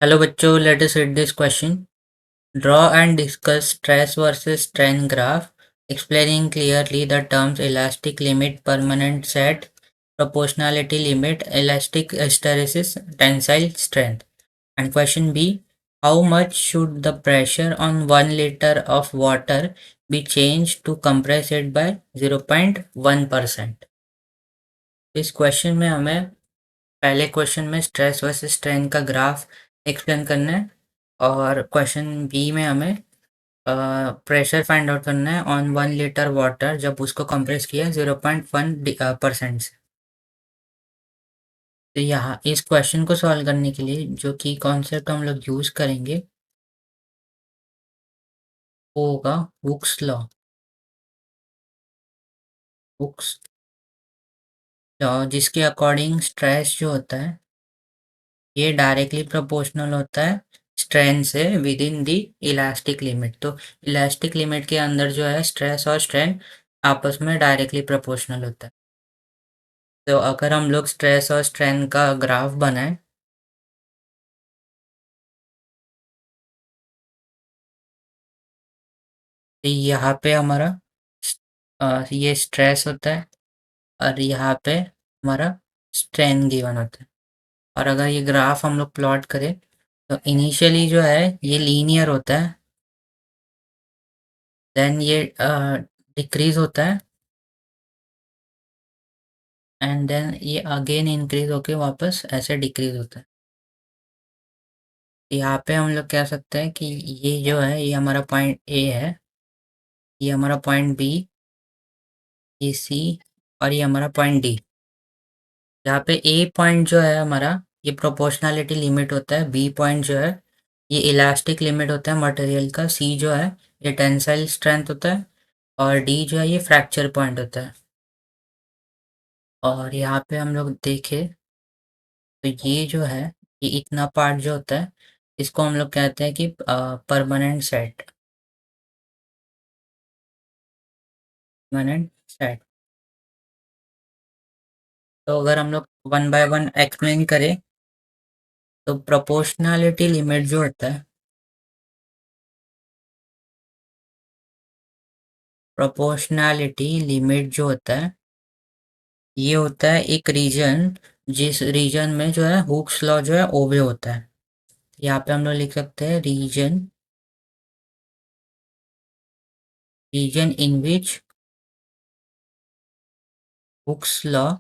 Hello बच्चों, let us read this question. Draw and discuss stress versus strain graph, explaining clearly the terms elastic limit, permanent set, proportionality limit, elastic hysteresis, tensile strength. And question B, how much should the pressure on 1 liter of water be changed to compress it by 0.1%? इस question में हमें पहले question में stress versus strain का graph explain करना है और question B में हमें प्रेशर फाइंड आउट करना है ऑन 1 लीटर वाटर जब उसको कंप्रेस किया 0.1% से। तो यहाँ इस क्वेश्चन को सॉल्व करने के लिए जो की कॉन्सेप्ट हम लोग यूज करेंगे वो होगा हुक्स लॉ। हुक्स लॉ जिसके अकॉर्डिंग स्ट्रेस जो होता है ये डायरेक्टली प्रोपोर्शनल होता है स्ट्रेन से with in the elastic limit. तो इलास्टिक लिमिट के अंदर जो है स्ट्रेस और स्ट्रेन आपस में डायरेक्टली प्रोपोर्शनल होता है। तो अगर हम लोग स्ट्रेस और स्ट्रेन का ग्राफ बनाएं तो यहाँ पे हमारा ये स्ट्रेस होता है और यहाँ पे हमारा स्ट्रेन गिवन होता है। और अगर ये ग्राफ हम लोग प्लॉट करें तो इनिशियली जो है ये लीनियर होता है, देन ये डिक्रीज होता है एंड देन ये अगेन इंक्रीज होके वापस ऐसे डिक्रीज होता है। यहाँ पे हम लोग कह सकते हैं कि ये जो है ये हमारा पॉइंट ए है, ये हमारा पॉइंट बी, ये सी और ये हमारा पॉइंट डी। यहाँ पे ए पॉइंट जो है हमारा ये प्रोपोर्शनैलिटी लिमिट होता है, बी पॉइंट जो है ये इलास्टिक लिमिट होता है मटेरियल का, सी जो है ये टेंसाइल स्ट्रेंथ होता है और डी जो है ये फ्रैक्चर पॉइंट होता है। और यहाँ पे हम लोग देखें तो ये जो है ये इतना पार्ट जो होता है इसको हम लोग कहते हैं कि परमानेंट सेट। Permanent set. तो अगर हम लोग वन बाय वन एक्सप्लेन करें तो प्रोपोर्शनैलिटी लिमिट जो होता है, प्रोपोर्शनैलिटी लिमिट जो होता है ये होता है एक रीजन जिस रीजन में जो है हुक्स लॉ जो है ओबे होता है। यहाँ पे हम लोग लिख सकते हैं region, region in which Hooke's law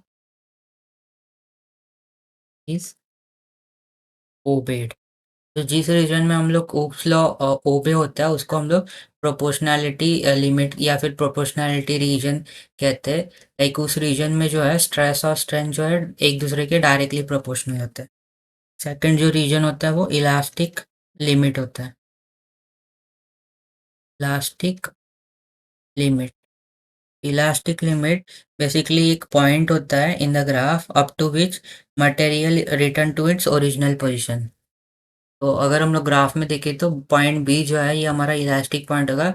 is obeyed. तो जिस रीजन में हम लोग हुक्स लॉ ओबे होता है उसको हम लोग प्रोपोर्शनैलिटी लिमिट या फिर प्रोपोर्शनैलिटी रीजन कहते हैं। लाइक उस रीजन में जो है स्ट्रेस और स्ट्रेन जो है एक दूसरे के डायरेक्टली प्रोपोर्शनल होते हैं। सेकंड जो रीजन होता है वो इलास्टिक लिमिट होता है। Elastic limit, elastic limit basically एक पॉइंट होता है in the graph up to which material return to its original position. तो अगर हम लोग ग्राफ में देखें तो पॉइंट बी जो है ये हमारा इलास्टिक पॉइंट होगा।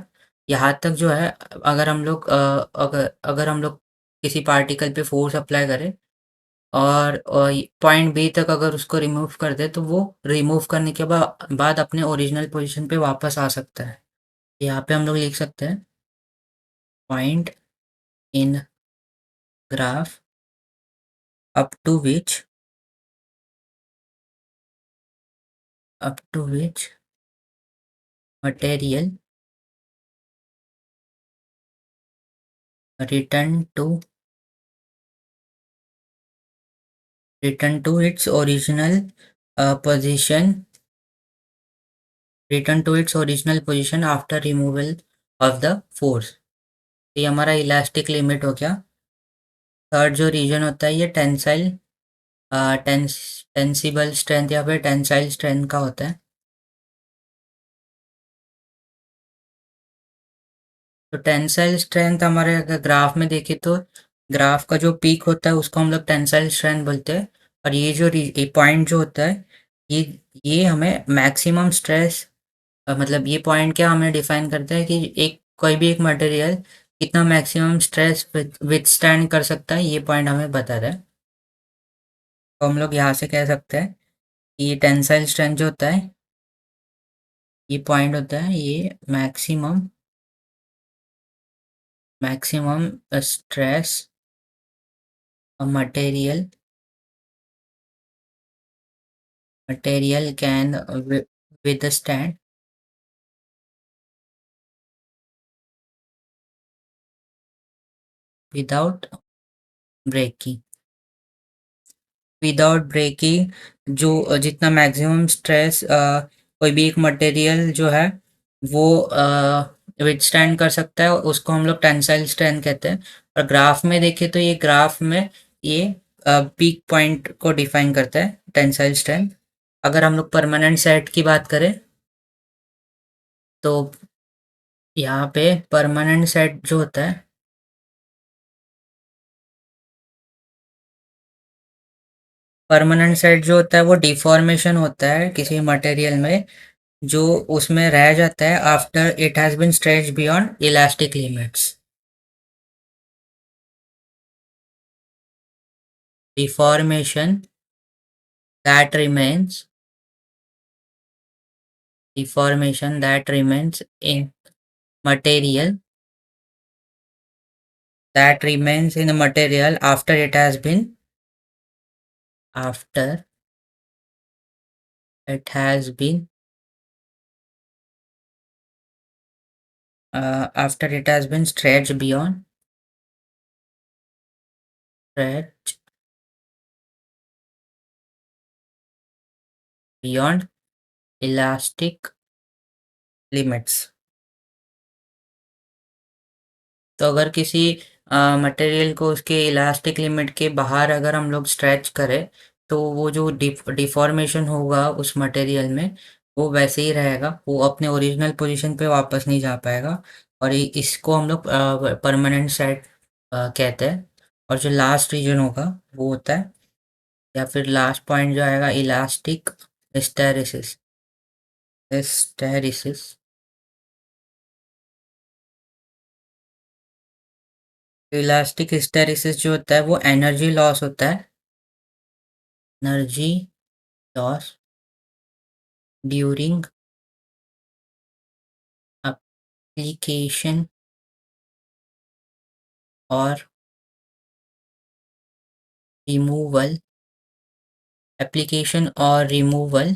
यहाँ तक जो है अगर हम लोग अगर अगर हम लोग किसी पार्टिकल पे फोर्स अप्लाई करें और पॉइंट बी तक अगर उसको रिमूव कर दे तो वो रिमूव करने के बाद अपने ओरिजिनल पोजीशन पे वापस आ सकता है। यहाँ पे हम लोग लिख सकते हैं point in graph up to which up to which material return to its original position, return to its original position after removal of the force। ये हमारा इलास्टिक लिमिट हो गया। थर्ड जो रीजन होता है ये टेंसाइल टेंसिबल स्ट्रेंथ या फिर टेंसाइल स्ट्रेंथ का होता है। तो टेंसाइल स्ट्रेंथ हमारे अगर ग्राफ में देखें तो ग्राफ का जो पीक होता है उसको हम लोग टेंसाइल स्ट्रेंथ बोलते हैं। और ये जो पॉइंट जो होता है ये ये हमें मैक्सिमम स्ट्रेस मतलब ये पॉइंट क्या हमें डिफाइन करता है कि एक कोई भी एक मटेरियल कितना मैक्सिमम स्ट्रेस विथस्टैंड कर सकता है, ये पॉइंट हमें बताता है। तो हम लोग यहाँ से कह सकते हैं ये टेंसाइल स्ट्रेंथ जो होता है, ये पॉइंट होता है, ये maximum maximum stress material material can withstand without breaking. Without breaking जो जितना मैक्सिमम स्ट्रेस कोई भी एक मटेरियल जो है वो विथस्टैंड कर सकता है, उसको हम लोग टेंसाइल स्ट्रेंथ कहते हैं। और ग्राफ में देखें तो ये ग्राफ में ये पीक पॉइंट को डिफाइन करता है टेंसाइल स्ट्रेंथ। अगर हम लोग परमानेंट सेट की बात करें तो यहाँ पे परमानेंट सेट जो होता है, परमानेंट सेट जो होता है वो डिफॉर्मेशन होता है किसी मटेरियल में जो उसमें रह जाता है after it has been stretch beyond elastic limits. Deformation that remains deformation that remains in material that remains in the material after it has been after it has been stretched beyond elastic limits। तो अगर किसी material को उसके elastic limit के बाहर अगर हम लोग स्ट्रेच करें तो वो जो डिफॉर्मेशन होगा उस मटेरियल में वो वैसे ही रहेगा, वो अपने ओरिजिनल पोजीशन पे वापस नहीं जा पाएगा। और इसको हम लोग परमानेंट सेट कहते हैं। और जो लास्ट रीजन होगा वो होता है, या फिर लास्ट पॉइंट जो आएगा, elastic hysteresis. Hysteresis elastic hysteresis जो होता है वो एनर्जी लॉस होता है, एनर्जी लॉस ड्यूरिंग एप्लीकेशन और रिमूवल एप्लीकेशन और removal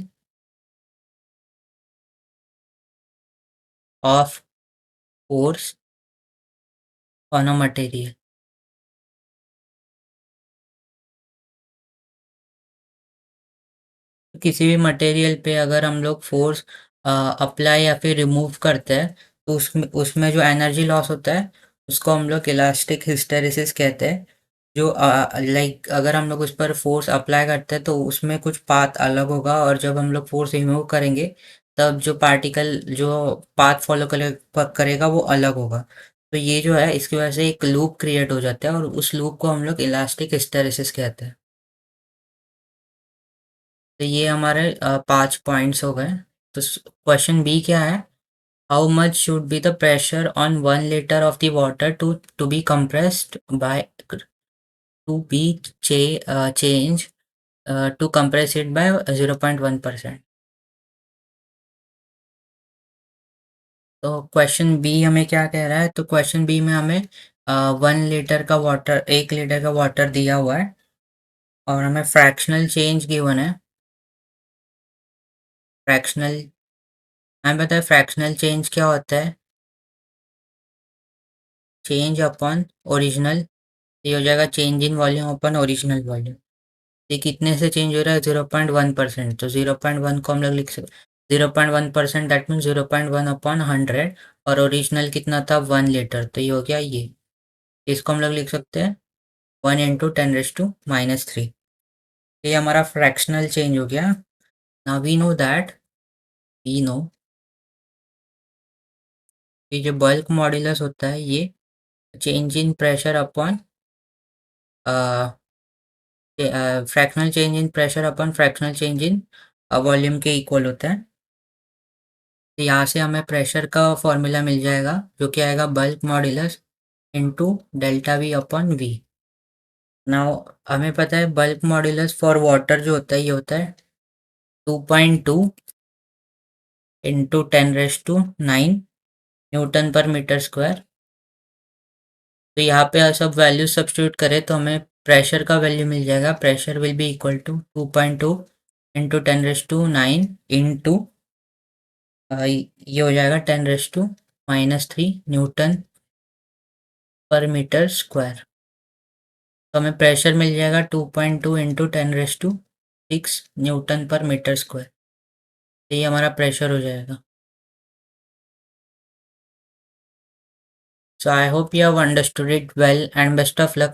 of force on a material. किसी भी मटेरियल पे अगर हम लोग फोर्स अप्लाई या फिर रिमूव करते हैं तो उसमें उसमें जो एनर्जी लॉस होता है उसको हम लोग इलास्टिक हिस्टैरिसीस कहते हैं। जो लाइक अगर हम लोग उस पर फोर्स अप्लाई करते हैं तो उसमें कुछ पाथ अलग होगा, और जब हम लोग फोर्स रिमूव करेंगे तब जो पार्टिकल जो पाथ फॉलो करेगा वो अलग होगा। तो ये जो है इसकी वजह से एक लूप क्रिएट हो जाता है और उस लूप को हम लोग इलास्टिक हिस्टैरिसीस कहते हैं। तो ये हमारे 5 पॉइंट्स हो गए। तो क्वेश्चन बी क्या है? How much should be the pressure on 1 litre of the water to be compressed by to be change to compress it by 0.1%। तो क्वेश्चन बी हमें क्या कह रहा है? तो क्वेश्चन बी में हमें 1 लीटर का वाटर 1 लीटर का वाटर दिया हुआ है और हमें फ्रैक्शनल चेंज गिवन है। फ्रैक्शनल हमें पता है फ्रैक्शनल चेंज क्या होता है? Change upon original. ये हो जाएगा change in volume upon original volume. ये कितने से चेंज हो रहा है? 0.1%। तो 0.1 को हम लोग लिख सकते 0.1%, दैट मीन 0.1 अपॉन 100। और ओरिजिनल कितना था? 1 लीटर। तो ये हो गया ये। इसको हम लोग लिख सकते हैं 1 × 10⁻³ ये हमारा फ्रैक्शनल चेंज हो गया। Now we know that we know ये जो बल्क मॉड्यूलस होता है ये change in pressure upon fractional change in pressure upon fractional change in volume के इक्वल होता है। तो यहाँ से हमें प्रेशर का फॉर्मूला मिल जाएगा जो कि आएगा bulk modulus into delta V upon V. Now हमें पता है बल्क मॉड्यूलस फॉर वाटर जो होता है ये होता है 2.2 इंटू 10⁻⁹ न्यूटन पर मीटर स्क्वायर। तो यहाँ पे सब वैल्यू सब्स्टिट्यूट करें तो हमें प्रेशर का वैल्यू मिल जाएगा। Pressure will be equal to 2.2 into 10⁻⁹ into ये हो जाएगा 10⁻⁻³ न्यूटन पर मीटर स्क्वायर। तो हमें प्रेशर मिल जाएगा 2.2 इंटू 10⁻⁶ न्यूटन पर मीटर स्क्वायर। तो ये हमारा प्रेशर हो जाएगा। So I hope you have understood it well and best of luck.